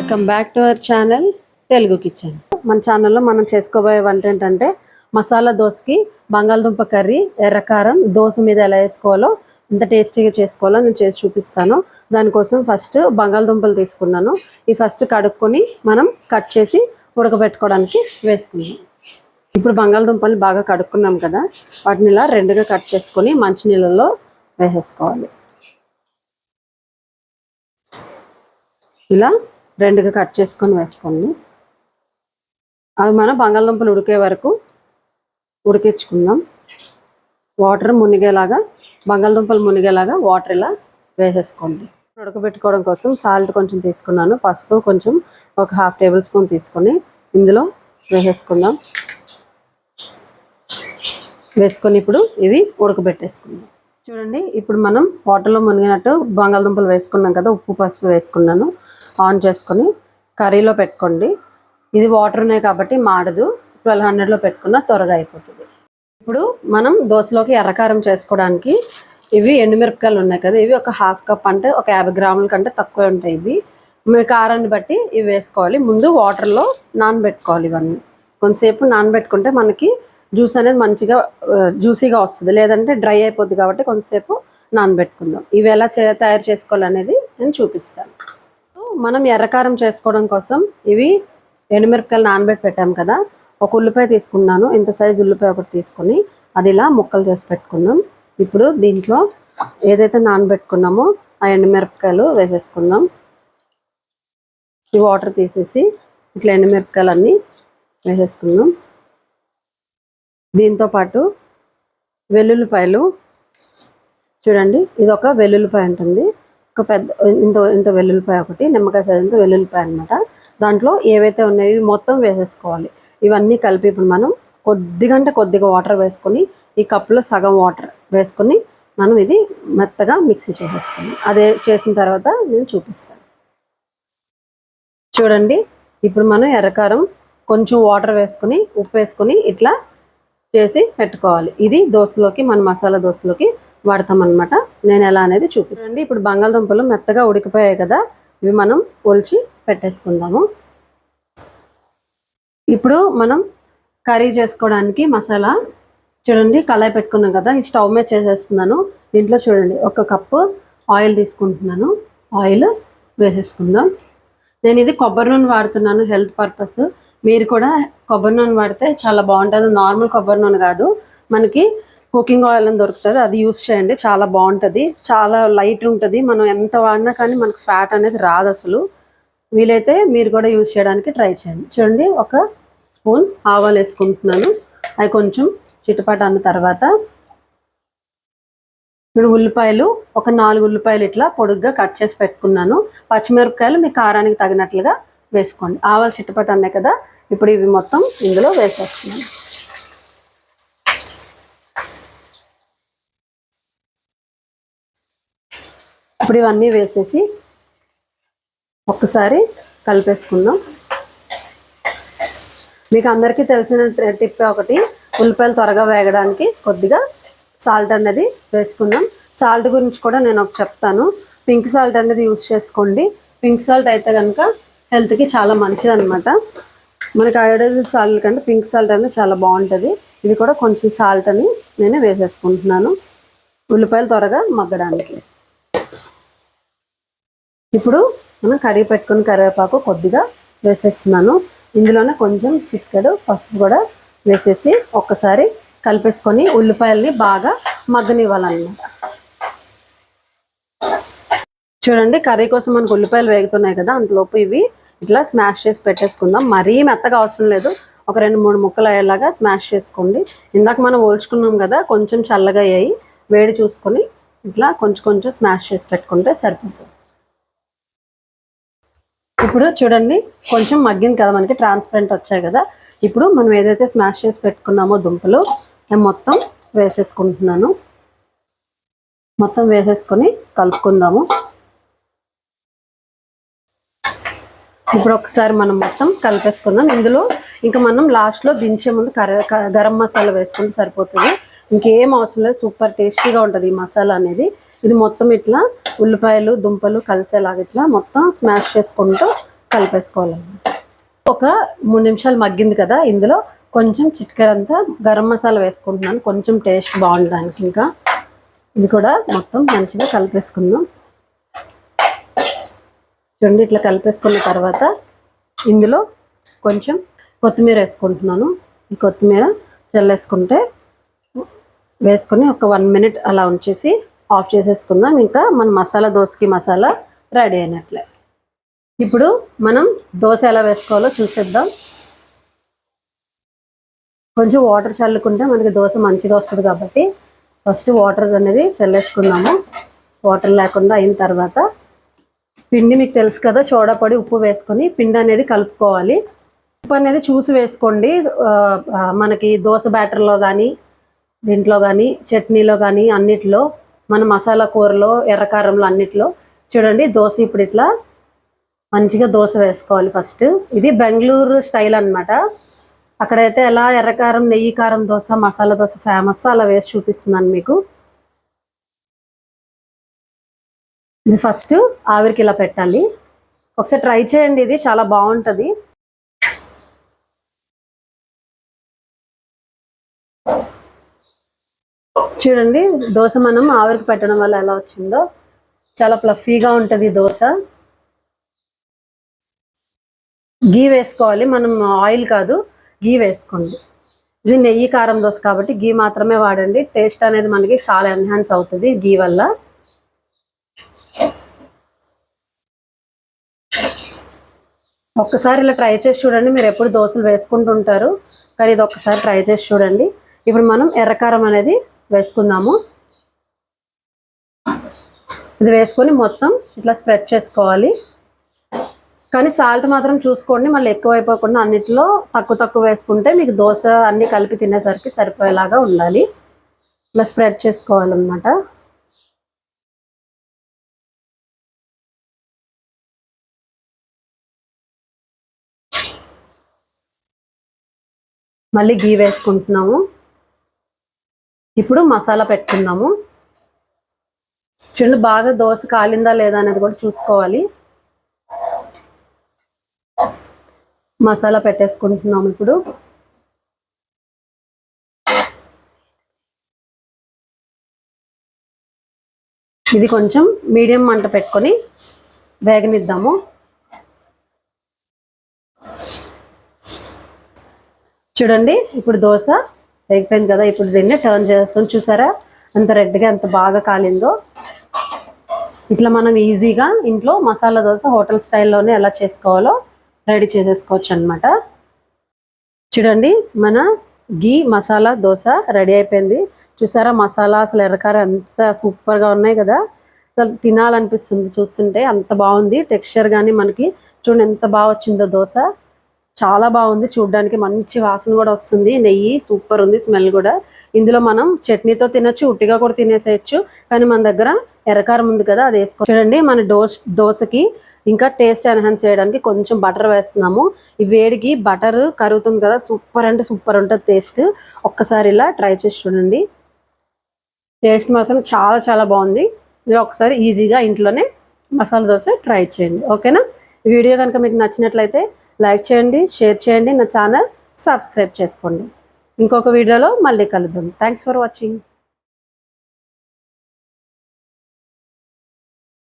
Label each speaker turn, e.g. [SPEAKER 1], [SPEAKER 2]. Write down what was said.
[SPEAKER 1] Welcome back to our channel Telugu kitchen. మన ఛానల్లో మనం చేసుకోబోయే వంట ఏంటంటే మసాలా దోసకి బంగాళదుంప కర్రీ, ఎర్రకారం దోశ మీద ఎలా వేసుకోవాలో ఎంత టేస్టీగా చేసుకోవాలో నేను చేసి చూపిస్తాను. దానికోసం ఫస్ట్ బంగాళదుంపలు తీసుకున్నాను. ఈ ఫస్ట్ కడుక్కొని మనం కట్ చేసి ఉడకబెట్టుకోవడానికి వేసుకున్నాం. ఇప్పుడు బంగాళదుంపల్ని బాగా కడుక్కున్నాం కదా, వాటిని ఇలా రెండుగా కట్ చేసుకొని మంచినీళ్ళలో వేసేసుకోవాలి. ఇలా రెండుగా కట్ చేసుకొని వేసుకోండి. అవి మనం బంగాళదుంపలు ఉడికే వరకు ఉడికించుకుందాం. వాటర్ మునిగేలాగా, బంగాళదుంపలు మునిగేలాగా వాటర్ ఇలా వేసేసుకోండి. ఉడకబెట్టుకోవడం కోసం సాల్ట్ కొంచెం తీసుకున్నాను, పసుపు కొంచెం ఒక 1/2 టేబుల్ స్పూన్ తీసుకొని ఇందులో వేసేసుకుందాం. వేసుకొని ఇప్పుడు ఇవి ఉడకబెట్టేసుకుందాం. చూడండి, ఇప్పుడు మనం వాటర్లో మునిగినట్టు బంగాళదుంపలు వేసుకున్నాం కదా, ఉప్పు పసుపు వేసుకున్నాను. ఆన్ చేసుకొని కర్రీలో పెట్టుకోండి. ఇది వాటర్ ఉన్నాయి కాబట్టి మాడదు. 1200లో పెట్టుకున్న త్వరగా అయిపోతుంది. ఇప్పుడు మనం దోశలోకి ఎర్రకారం చేసుకోవడానికి ఇవి ఎండుమిరపకాయలు ఉన్నాయి కదా, ఇవి ఒక 1/2 కప్ అంటే ఒక 50 గ్రాముల కంటే తక్కువ ఉంటాయి. ఇవి మీ కారాన్ని బట్టి ఇవి వేసుకోవాలి. ముందు వాటర్లో నానబెట్టుకోవాలి. ఇవన్నీ కొంతసేపు నానబెట్టుకుంటే మనకి జ్యూస్ అనేది మంచిగా జ్యూసీగా వస్తుంది, లేదంటే డ్రై అయిపోద్ది. కాబట్టి కొంతసేపు నానబెట్టుకుందాం. ఇవి ఎలా తయారు చేసుకోవాలనేది నేను చూపిస్తాను. మనం ఎర్రకారం చేసుకోవడం కోసం ఇవి ఎండుమిరపకాయలు నానబెట్టి పెట్టాం కదా, ఒక ఉల్లిపాయ తీసుకున్నాను. ఇంత సైజు ఉల్లిపాయ ఒకటి తీసుకుని అది ఇలా ముక్కలు చేసి పెట్టుకుందాం. ఇప్పుడు దీంట్లో ఏదైతే నానబెట్టుకున్నామో ఆ ఎండుమిరపకాయలు వేసేసుకుందాం. ఈ వాటర్ తీసేసి ఇట్లా ఎండుమిరపకాయలన్నీ వేసేసుకుందాం. దీంతోపాటు వెల్లుల్లిపాయలు చూడండి, ఇది ఒక వెల్లుల్లిపాయ ఉంటుంది, ఒక పెద్ద ఇంత వెల్లుల్లిపాయ ఒకటి, నిమ్మకాయ సైజంత వెల్లుల్లిపాయ అనమాట. దాంట్లో ఏవైతే ఉన్నాయో మొత్తం వేసేసుకోవాలి. ఇవన్నీ కలిపి ఇప్పుడు మనం కొద్దిగా వాటర్ వేసుకొని ఈ కప్పులో సగం వాటర్ వేసుకొని మనం ఇది మెత్తగా మిక్సీ చేసేసుకుని అదే చేసిన తర్వాత నేను చూపిస్తాను. చూడండి, ఇప్పుడు మనం ఎర్రకారం కొంచెం వాటర్ వేసుకొని ఉప్పు వేసుకొని ఇట్లా చేసి పెట్టుకోవాలి. ఇది దోశలోకి, మన మసాలా దోశలోకి వాడతాం అనమాట. నేను ఎలా అనేది చూపిస్తాను. ఇప్పుడు బంగాళదుంపలు మెత్తగా ఉడికిపోయాయి కదా, ఇవి మనం ఒలిచి పెట్టేసుకుందాము. ఇప్పుడు మనం కర్రీ చేసుకోవడానికి మసాలా చూడండి, కళాయి పెట్టుకున్నాం కదా, ఈ స్టవ్ మీద చేసేస్తున్నాను. దీంట్లో చూడండి, 1 కప్పు ఆయిల్ తీసుకుంటున్నాను. ఆయిల్ వేసేసుకుందాం. నేను ఇది కొబ్బరి నూనె వాడుతున్నాను హెల్త్ పర్పస్. మీరు కూడా కొబ్బరి నూనె వాడితే చాలా బాగుంటుంది. నార్మల్ కొబ్బరి నూనె కాదు, మనకి కుకింగ్ ఆయిల్ అని దొరుకుతుంది, అది యూస్ చేయండి. చాలా బాగుంటుంది, చాలా లైట్ ఉంటుంది. మనం ఎంత వాడినా కానీ మనకు ఫ్యాట్ అనేది రాదు అసలు. వీలైతే మీరు కూడా యూస్ చేయడానికి ట్రై చేయండి. చూడండి, 1 స్పూన్ ఆవాలు వేసుకుంటున్నాను. అవి కొంచెం చిటపట అన్న తర్వాత ఇప్పుడు ఉల్లిపాయలు ఒక 4 ఉల్లిపాయలు ఇట్లా పొడుగ్గా కట్ చేసి పెట్టుకున్నాను. పచ్చిమిరపకాయలు మీ కారానికి తగినట్లుగా వేసుకోండి. ఆవాలు చిట్టపట అన్నాయి కదా, ఇప్పుడు ఇవి మొత్తం ఇందులో వేసేస్తున్నాను. ఇప్పుడు ఇవన్నీ వేసేసి ఒక్కసారి కలిపేసుకుందాం. మీకు అందరికీ తెలిసిన టిప్ ఒకటి, ఉల్లిపాయలు త్వరగా వేగడానికి కొద్దిగా సాల్ట్ అనేది వేసుకుందాం. సాల్ట్ గురించి కూడా నేను ఒకటి చెప్తాను. పింక్ సాల్ట్ అనేది యూజ్ చేసుకోండి. పింక్ సాల్ట్ అయితే కనుక హెల్త్కి చాలా మంచిది అనమాట. మనకి అయోడైజ్డ్ సాల్ట్ కంటే పింక్ సాల్ట్ అనేది చాలా బాగుంటుంది. ఇది కూడా కొంచెం సాల్ట్ అని నేను వేసేసుకుంటున్నాను, ఉల్లిపాయలు త్వరగా మగ్గడానికి. ఇప్పుడు మనం కడిగి పెట్టుకుని కరివేపాకు కొద్దిగా వేసేస్తున్నాను. ఇందులోనే కొంచెం చిటికెడు పసుపు కూడా వేసేసి ఒక్కసారి కలిపేసుకొని ఉల్లిపాయల్ని బాగా మగ్గనివ్వాలన్నమాట. చూడండి, కర్రీ కోసం మనకు ఉల్లిపాయలు వేగుతున్నాయి కదా, అంతలోపు ఇవి ఇట్లా స్మాష్ చేసి పెట్టేసుకుందాం. మరీ మెత్తగా అవసరం లేదు, ఒక 2-3 ముక్కలు అయ్యేలాగా స్మాష్ చేసుకోండి. ఇందాక మనం ఓల్చుకున్నాం కదా, కొంచెం చల్లగా అయ్యాయి, వేడి చూసుకొని ఇట్లా కొంచెం స్మాష్ చేసి పెట్టుకుంటే సరిపోతుంది. ఇప్పుడు చూడండి, కొంచెం మగ్గింది కదా, మనకి ట్రాన్స్పరెంట్ వచ్చాయి కదా. ఇప్పుడు మనం ఏదైతే స్మాష్ చేసి పెట్టుకున్నామో దుంపలు నేను మొత్తం వేసేసుకుంటున్నాను. మొత్తం వేసేసుకొని కలుపుకుందాము. ఇప్పుడు ఒకసారి మనం మొత్తం కలిపేసుకుందాం. ఇందులో ఇంకా మనం లాస్ట్లో దించే ముందు గరం మసాలా వేసుకుంటే సరిపోతుంది. ఇంకేం అవసరం లేదు, సూపర్ టేస్టీగా ఉంటుంది ఈ మసాలా అనేది. ఇది మొత్తం ఇట్లా ఉల్లిపాయలు దుంపలు కలిసేలాగా ఇట్లా మొత్తం స్మాష్ చేసుకుంటూ కలిపేసుకోవాలన్నమాట. ఒక 3 నిమిషాలు మగ్గింది కదా, ఇందులో కొంచెం చిటికెడంతా గరం మసాలా వేసుకుంటున్నాను, కొంచెం టేస్ట్ బాగుండడానికి. ఇంకా ఇది కూడా మొత్తం మంచిగా కలిపేసుకుందాం. చూడండి, ఇట్లా కలిపేసుకున్న తర్వాత ఇందులో కొంచెం కొత్తిమీర వేసుకుంటున్నాను. ఈ కొత్తిమీర చల్లేసుకుంటే వేసుకొని ఒక 1 మినిట్ అలా ఉంచేసి ఆఫ్ చేసేసుకుందాం. ఇంకా మన మసాలా దోసకి మసాలా రెడీ అయినట్లే. ఇప్పుడు మనం దోశ ఎలా వేసుకోవాలో చూసేద్దాం. కొంచెం వాటర్ చల్లుకుంటే మనకి దోశ మంచిగా వస్తుంది కాబట్టి ఫస్ట్ వాటర్ అనేది చల్లేసుకుందాము. వాటర్ లేకుండా అయిన తర్వాత పిండి మీకు తెలుసు కదా, సోడా పొడి ఉప్పు వేసుకొని పిండి అనేది కలుపుకోవాలి. ఉప్పు అనేది చూసి వేసుకోండి. మనకి దోశ బ్యాటర్లో కానీ, దీంట్లో కానీ, చట్నీలో కానీ, అన్నిట్లో, మన మసాలా కూరలో, ఎర్రకారంలో అన్నిట్లో. చూడండి, దోశ ఇప్పుడు ఇట్లా మంచిగా దోశ వేసుకోవాలి. ఫస్ట్ ఇది బెంగళూరు స్టైల్ అనమాట. అక్కడైతే ఎలా ఎర్రకారం, నెయ్యి కారం దోశ, మసాలా దోశ ఫేమస్, అలా వేసి చూపిస్తున్నాను మీకు. ఇది ఫస్ట్ ఆవిరికి ఇలా పెట్టాలి. ఒకసారి ట్రై చేయండి, ఇది చాలా బాగుంటుంది. చూడండి, దోశ మనం ఆవిరికి పెట్టడం వల్ల ఎలా వచ్చిందో, చాలా ఫ్లఫీగా ఉంటుంది దోశ. గీ వేసుకోవాలి, మనం ఆయిల్ కాదు, గీ వేసుకోండి. ఇది నెయ్యి కారం దోశ కాబట్టి గీ మాత్రమే వాడండి. టేస్ట్ అనేది మనకి చాలా ఎన్హాన్స్ అవుతుంది గీ వల్ల. ఒక్కసారి ఇలా ట్రై చేసి చూడండి. మీరు ఎప్పుడు దోశలు వేసుకుంటుంటారు, కానీ ఇది ఒక్కసారి ట్రై చేసి చూడండి. ఇప్పుడు మనం ఎర్రకారం అనేది వేసుకుందాము. ఇది వేసుకొని మొత్తం ఇట్లా స్ప్రెడ్ చేసుకోవాలి. కానీ సాల్ట్ మాత్రం చూసుకోండి, మళ్ళీ ఎక్కువైపోకుండా అన్నిట్లో తక్కువ వేసుకుంటే మీకు దోశ అన్నీ కలిపి తినేసరికి సరిపోయేలాగా ఉండాలి. ఇలా స్ప్రెడ్ చేసుకోవాలన్నమాట. మళ్ళీ గీ వేసుకుంటున్నాము. ఇప్పుడు మసాలా పెట్టుకుందాము. చూడండి, బాగా దోశ కాలిందా లేదా అనేది కూడా చూసుకోవాలి. మసాలా పెట్టేసుకుంటున్నాము. ఇప్పుడు ఇది కొంచెం మీడియం మంట పెట్టుకొని వేగనిద్దాము. చూడండి, ఇప్పుడు దోశ వేగిపోయింది కదా. ఇప్పుడు దీన్ని టర్న్ చేసుకొని చూసారా ఎంత రెడ్గా, ఎంత బాగా కాలిందో. ఇట్లా మనం ఈజీగా ఇంట్లో మసాలా దోశ హోటల్ స్టైల్లోనే ఎలా చేసుకోవాలో రెడీ చేసేసుకోవచ్చు అనమాట. చూడండి, మన గీ మసాలా దోశ రెడీ అయిపోయింది. చూసారా మసాలా అసలు ఎర్రకారం ఎంత సూపర్గా ఉన్నాయి కదా, అసలు తినాలనిపిస్తుంది చూస్తుంటే. అంత బాగుంది టెక్స్చర్ కానీ మనకి. చూడండి ఎంత బాగా వచ్చిందో దోశ, చాలా బాగుంది చూడడానికి. మంచి వాసన కూడా వస్తుంది, నెయ్యి సూపర్ ఉంది, స్మెల్ కూడా. ఇందులో మనం చట్నీతో తినచ్చు, ఉట్టిగా కూడా తినేసేయచ్చు. కానీ మన దగ్గర ఎర్రకారం ఉంది కదా, అది వేసుకో. చూడండి, మన దోశకి ఇంకా టేస్ట్ ఎన్హాన్స్ చేయడానికి కొంచెం బటర్ వేస్తున్నాము. ఈ వేడికి బటర్ కరుగుతుంది కదా, సూపర్ అంటే సూపర్ ఉంటుంది టేస్ట్. ఒక్కసారి ఇలా ట్రై చేసి చూడండి, టేస్ట్ మాత్రం చాలా చాలా బాగుంది. ఇలా ఒకసారి ఈజీగా ఇంట్లోనే మసాలా దోశ ట్రై చేయండి. ఓకేనా? ఈ వీడియో కనుక మీకు నచ్చినట్లయితే లైక్ చేయండి, షేర్ చేయండి, నా ఛానల్ సబ్స్క్రైబ్ చేసుకోండి. ఇంకొక వీడియోలో మళ్ళీ కలుద్దాం. Thanks for watching.